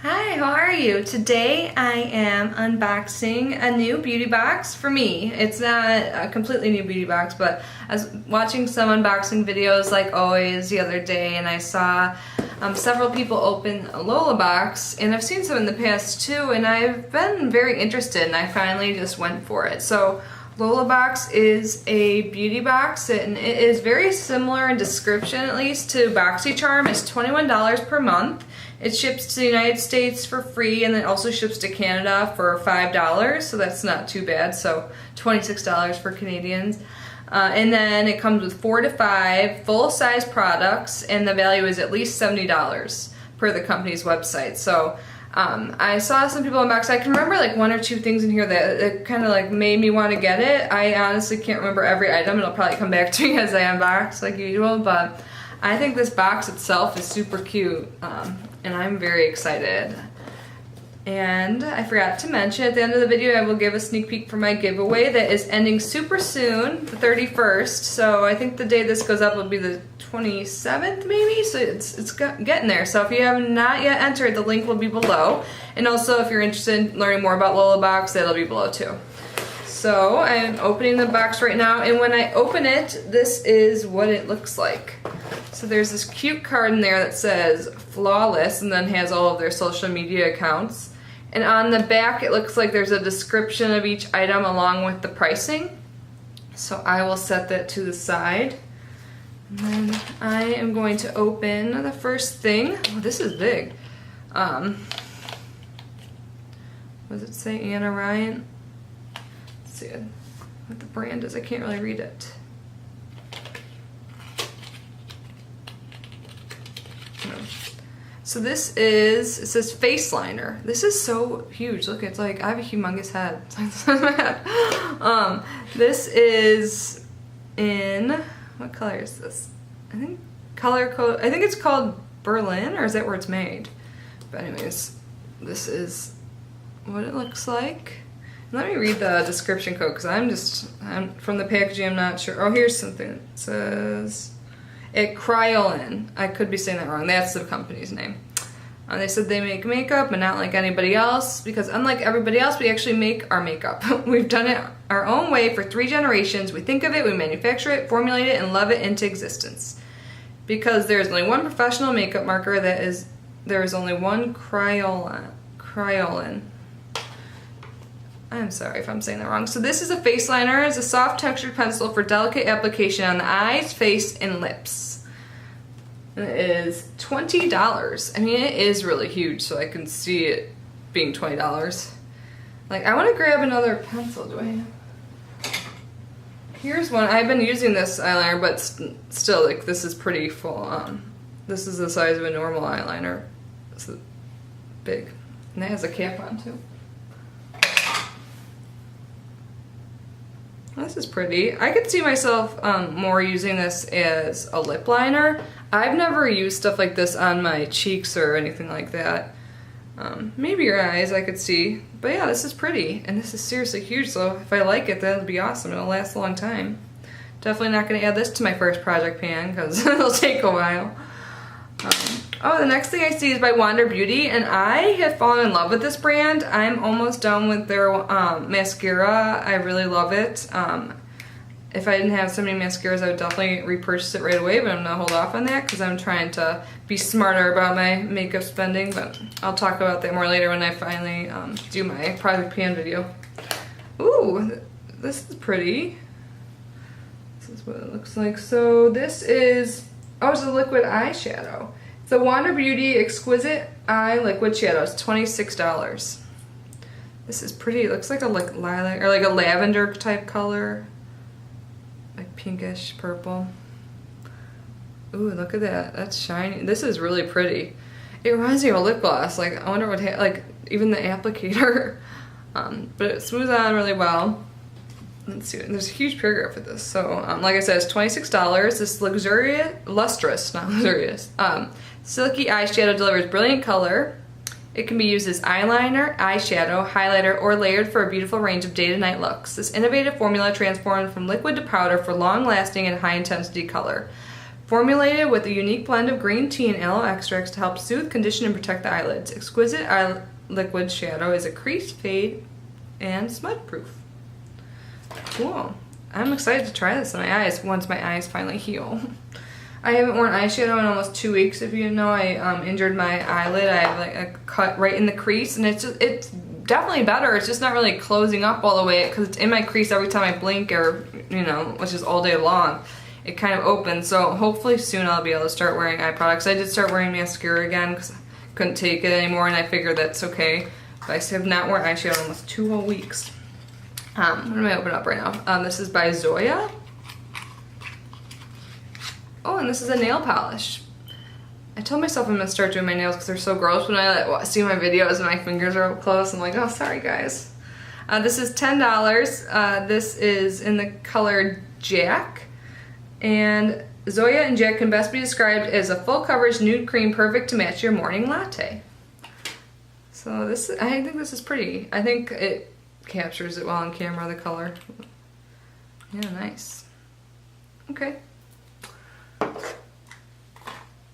Hi, how are you? Today I am unboxing a new beauty box for me. It's not a completely new beauty box, but I was watching some unboxing videos like always the other day, and I saw several people open a Lola box, and I've seen some in the past too, and I've been very interested, and I finally just went for it. So Lola Box is a beauty box, and it is very similar in description, at least, to BoxyCharm. It's $21 per month. It ships to the United States for free, and then also ships to Canada for $5, so that's not too bad. So $26 for Canadians. And then it comes with 4 to 5 full-size products, and the value is at least $70 per the company's website. So I saw some people unbox. I can remember like 1 or 2 things in here that kind of like made me want to get it. I honestly can't remember every item. It'll probably come back to me as I unbox like usual, but I think this box itself is super cute, and I'm very excited. And I forgot to mention, at the end of the video I will give a sneak peek for my giveaway that is ending super soon, the 31st. So I think the day this goes up will be the 27th maybe, so it's getting there. So if you have not yet entered, the link will be below. And also if you're interested in learning more about Lola Box, that'll be below too. So I'm opening the box right now, and when I open it, this is what it looks like. So there's this cute card in there that says Flawless and then has all of their social media accounts. And on the back it looks like there's a description of each item along with the pricing. So I will set that to the side. And then I am going to open the first thing. Oh, this is big. What does it say? Anna Ryan? Let's see what the brand is. I can't really read it. So this is, it says face liner. This is so huge. Look, it's like, I have a humongous head. This is in, what color is this? I think color code, I think it's called Berlin, or is that where it's made? But anyways, this is what it looks like. Let me read the description code, because I'm from the packaging, I'm not sure. Oh, here's something. It says, Cryolin. I could be saying that wrong. That's the company's name. They said they make makeup, but not like anybody else, because unlike everybody else, we actually make our makeup. We've done it our own way for 3 generations. We think of it, we manufacture it, formulate it, and love it into existence. Because there's only one professional makeup marker, there is only one Cryolin. I'm sorry if I'm saying that wrong. So this is a face liner. It's a soft textured pencil for delicate application on the eyes, face, and lips. And it is $20. I mean, it is really huge, so I can see it being $20. Like, I want to grab another pencil. Do I have? Here's one. I've been using this eyeliner, but still, like, this is pretty full. This is the size of a normal eyeliner. It's big. And it has a cap on, too. This is pretty. I could see myself more using this as a lip liner. I've never used stuff like this on my cheeks or anything like that. Maybe your eyes I could see. But yeah, this is pretty. And this is seriously huge, so if I like it, then it'll be awesome. It'll last a long time. Definitely not going to add this to my first project pan, because it'll take a while. Oh, the next thing I see is by Lola Beauty, and I have fallen in love with this brand. I'm almost done with their mascara. I really love it. If I didn't have so many mascaras, I would definitely repurchase it right away, but I'm going to hold off on that because I'm trying to be smarter about my makeup spending, but I'll talk about that more later when I finally do my project pan video. Ooh, this is pretty. This is what it looks like. So this is, oh, it's a liquid eyeshadow. The Lola Beauty Exquisite Eye Liquid Shadow is $26. This is pretty. It looks like a lilac or like a lavender type color, like pinkish purple. Ooh, look at that. That's shiny. This is really pretty. It reminds me of a lip gloss. Like, I wonder what like even the applicator. But it smooths on really well. Let's see. There's a huge paragraph with this. So, like I said, it's $26. This lustrous, not luxurious. Silky eyeshadow delivers brilliant color. It can be used as eyeliner, eyeshadow, highlighter, or layered for a beautiful range of day-to-night looks. This innovative formula transforms from liquid to powder for long-lasting and high-intensity color. Formulated with a unique blend of green tea and aloe extracts to help soothe, condition, and protect the eyelids. Exquisite eye liquid shadow is a crease, fade, and smudge proof. Cool. I'm excited to try this on my eyes once my eyes finally heal. I haven't worn eyeshadow in almost 2 weeks. If you know, I injured my eyelid. I have like a cut right in the crease, and it's definitely better. It's just not really closing up all the way because it's in my crease every time I blink, or you know, which is all day long. It kind of opens. So hopefully soon I'll be able to start wearing eye products. I did start wearing mascara again because I couldn't take it anymore, and I figured that's okay. But I have not worn eyeshadow in almost 2 whole weeks. What am I opening up right now? This is by Zoya. Oh, and this is a nail polish. I told myself I'm gonna start doing my nails because they're so gross. When I like, see my videos and my fingers are up close, I'm like, oh, sorry guys. This is $10. This is in the color Jack. And Zoya and Jack can best be described as a full coverage nude cream perfect to match your morning latte. So this, I think this is pretty. I think it captures it well on camera, the color. Yeah, nice. Okay.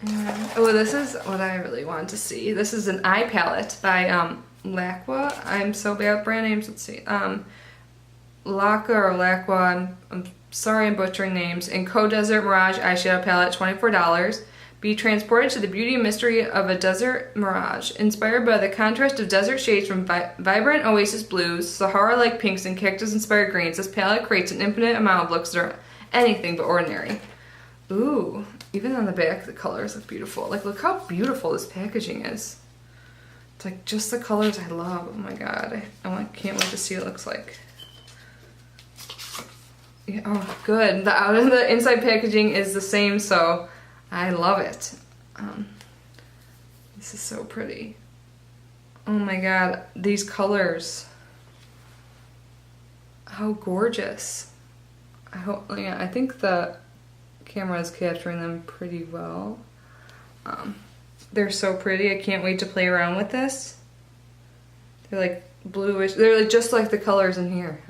And, oh, this is what I really wanted to see. This is an eye palette by Lacqua. I'm so bad with brand names. Let's see. Lacqua or Lacqua. I'm sorry I'm butchering names. Encode Desert Mirage eyeshadow palette, $24. Be transported to the beauty and mystery of a desert mirage. Inspired by the contrast of desert shades from vibrant oasis blues, Sahara-like pinks, and cactus-inspired greens, this palette creates an infinite amount of looks that are anything but ordinary. Ooh, even on the back the colors look beautiful. Like, look how beautiful this packaging is. It's like just the colors I love. Oh my god, can't wait to see what it looks like. Yeah, oh, good. The inside packaging is the same, so I love it. This is so pretty. Oh my god, these colors. How gorgeous. I think the camera is capturing them pretty well. They're so pretty. I can't wait to play around with this. They're like bluish. They're like just like the colors in here.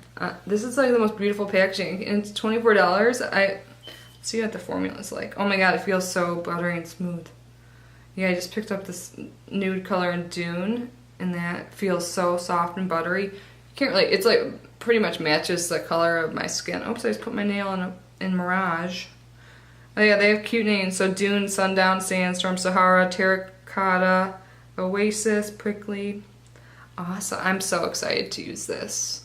This is like the most beautiful packaging, and it's $24. Let's see what the formula is like. Oh my god, it feels so buttery and smooth. Yeah, I just picked up this nude color in Dune, and that feels so soft and buttery. You can't really, it's like pretty much matches the color of my skin. Oops, I just put my nail in Mirage. Oh yeah, they have cute names. So Dune, Sundown, Sandstorm, Sahara, Terracotta, Oasis, Prickly. Awesome. I'm so excited to use this.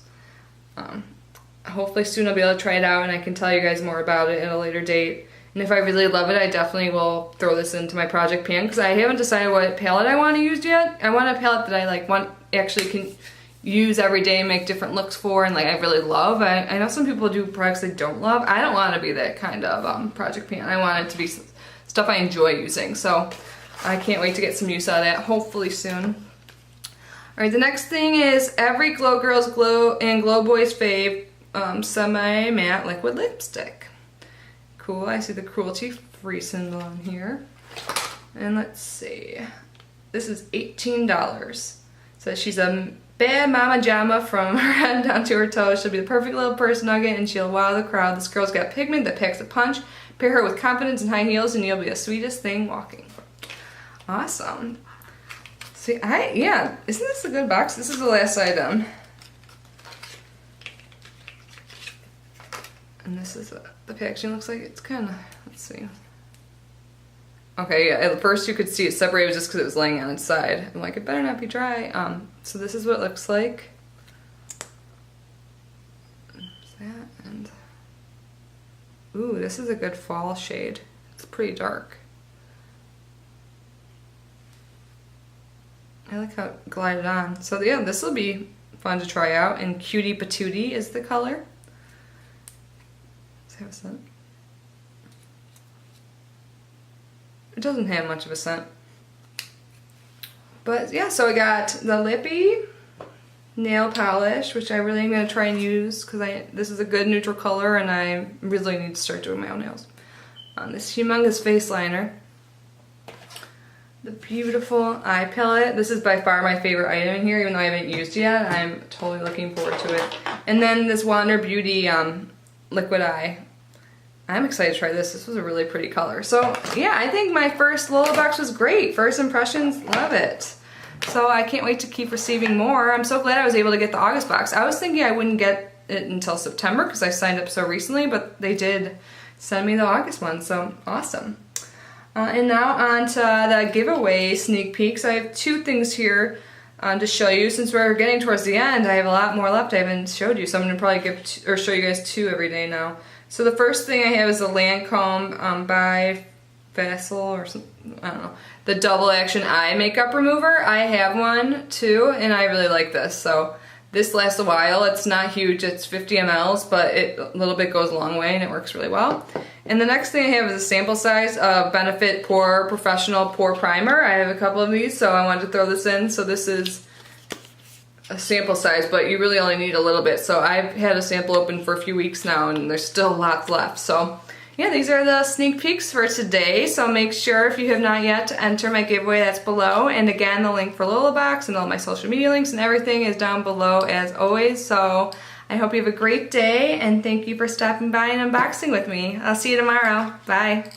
Hopefully soon I'll be able to try it out and I can tell you guys more about it at a later date. And if I really love it, I definitely will throw this into my project pan because I haven't decided what palette I want to use yet. I want a palette that I actually can use every day and make different looks for, and like I really love. I know some people do products they don't love. I don't want to be that kind of project pan. I want it to be stuff I enjoy using. So I can't wait to get some use out of that, hopefully soon. Alright, the next thing is every Glow Girl's Glow and Glow Boy's fave semi-matte liquid lipstick. Cool, I see the cruelty-free symbol on here. And let's see. This is $18. So she's a bad mama jamma from her head down to her toes. She'll be the perfect little purse nugget and she'll wow the crowd. This girl's got pigment that packs a punch. Pair her with confidence and high heels and you'll be the sweetest thing walking. Awesome. See, yeah, isn't this a good box? This is the last item. And this is what the packaging looks like. It's kind of, let's see. Okay, yeah, at first you could see it separated just because it was laying on its side. I'm like, it better not be dry. So this is what it looks like. There's that, and ooh, this is a good fall shade. It's pretty dark. I like how it glided on. So yeah, this will be fun to try out. And Cutie Patootie is the color. Does it have a scent? It doesn't have much of a scent. But yeah, so I got the Lippy nail polish, which I really am going to try and use because this is a good neutral color and I really need to start doing my own nails. This humongous face liner. The beautiful eye palette. This is by far my favorite item in here, even though I haven't used it yet. I'm totally looking forward to it. And then this Wander Beauty liquid eye I'm excited to try this. This was a really pretty color. So yeah, I think my first Lola box was great. First impressions, love it. So I can't wait to keep receiving more. I'm so glad I was able to get the August box. I was thinking I wouldn't get it until September because I signed up so recently, but they did send me the August one, so awesome. And now on to the giveaway sneak peeks. I have 2 things here to show you. Since we're getting towards the end, I have a lot more left I haven't showed you, so I'm gonna probably show you guys 2 every day now. So the first thing I have is the Lancome by Facile or something, I don't know. The double action eye makeup remover. I have one too, and I really like this. So this lasts a while. It's not huge, it's 50 mLs, but a little bit goes a long way and it works really well. And the next thing I have is a sample size of Benefit Pore Professional Pore Primer. I have a couple of these, so I wanted to throw this in. So this is a sample size, but you really only need a little bit. So I've had a sample open for a few weeks now and there's still lots left. So yeah, these are the sneak peeks for today. So make sure, if you have not yet, to enter my giveaway that's below. And again, the link for Lola Box and all my social media links and everything is down below as always. So I hope you have a great day and thank you for stopping by and unboxing with me. I'll see you tomorrow. Bye.